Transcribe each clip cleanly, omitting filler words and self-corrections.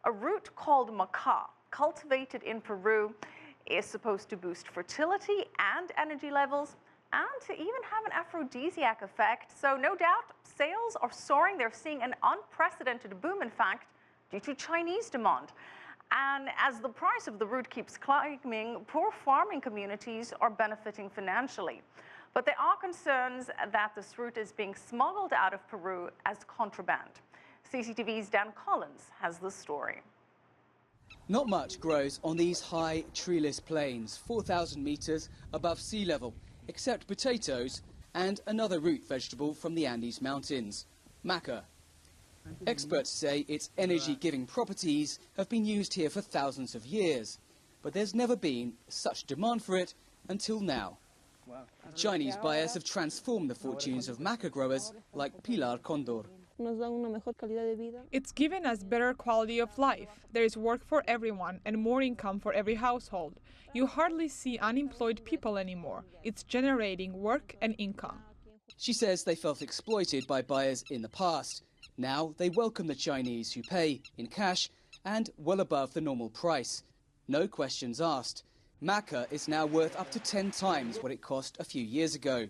A root called maca, cultivated in Peru, is supposed to boost fertility and energy levels and to even have an aphrodisiac effect. So no doubt, sales are soaring. They're seeing an unprecedented boom, in fact, due to Chinese demand. And as the price of the root keeps climbing, poor farming communities are benefiting financially. But there are concerns that this root is being smuggled out of Peru as contraband. CCTV's Dan Collyns has the story. Not much grows on these high, treeless plains, 4,000 meters above sea level, except potatoes and another root vegetable from the Andes Mountains, maca. Experts say its energy-giving properties have been used here for thousands of years, but there's never been such demand for it until now. Chinese buyers have transformed the fortunes of maca growers like Pilar Condor. It's given us better quality of life. There is work for everyone and more income for every household. You hardly see unemployed people anymore. It's generating work and income. She says they felt exploited by buyers in the past. Now they welcome the Chinese who pay in cash and well above the normal price. No questions asked. Maca is now worth up to 10 times what it cost a few years ago.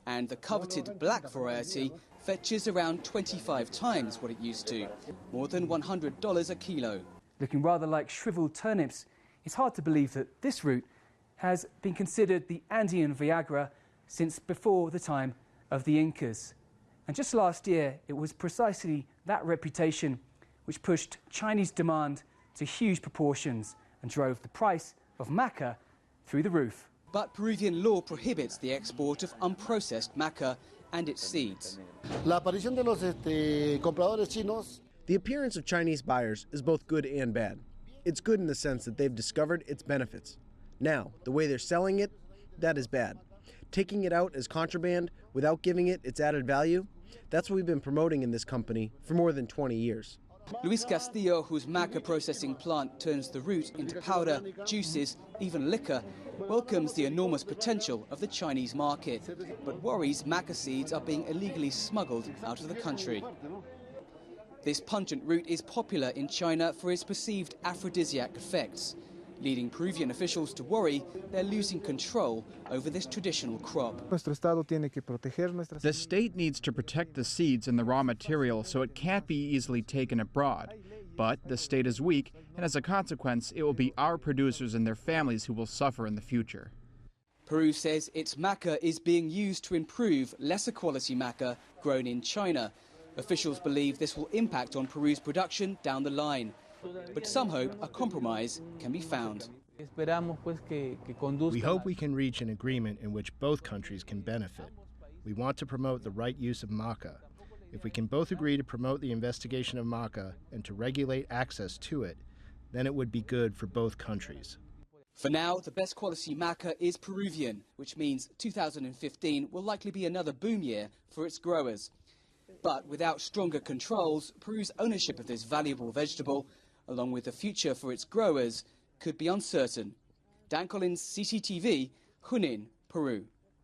And the coveted black variety fetches around 25 times what it used to, more than $100 a kilo. Looking rather like shriveled turnips, it's hard to believe that this root has been considered the Andean Viagra since before the time of the Incas. And just last year, it was precisely that reputation which pushed Chinese demand to huge proportions and drove the price of maca through the roof. But Peruvian law prohibits the export of unprocessed maca and its seeds. The appearance of Chinese buyers is both good and bad. It's good in the sense that they've discovered its benefits. Now, the way they're selling it, that is bad. Taking it out as contraband without giving it its added value, that's what we've been promoting in this company for more than 20 years. Luis Castillo, whose maca processing plant turns the root into powder, juices, even liquor, welcomes the enormous potential of the Chinese market, but worries maca seeds are being illegally smuggled out of the country. This pungent root is popular in China for its perceived aphrodisiac effects, leading Peruvian officials to worry they're losing control over this traditional crop. The state needs to protect the seeds and the raw material so it can't be easily taken abroad. But the state is weak, and as a consequence, it will be our producers and their families who will suffer in the future. Peru says its maca is being used to improve lesser quality maca grown in China. Officials believe this will impact on Peru's production down the line. But some hope a compromise can be found. We hope we can reach an agreement in which both countries can benefit. We want to promote the right use of maca. If we can both agree to promote the investigation of maca and to regulate access to it, then it would be good for both countries. For now, the best quality maca is Peruvian, which means 2015 will likely be another boom year for its growers. But without stronger controls, Peru's ownership of this valuable vegetable, along with the future for its growers, could be uncertain. Dan Collyns, CCTV, Junin, Peru.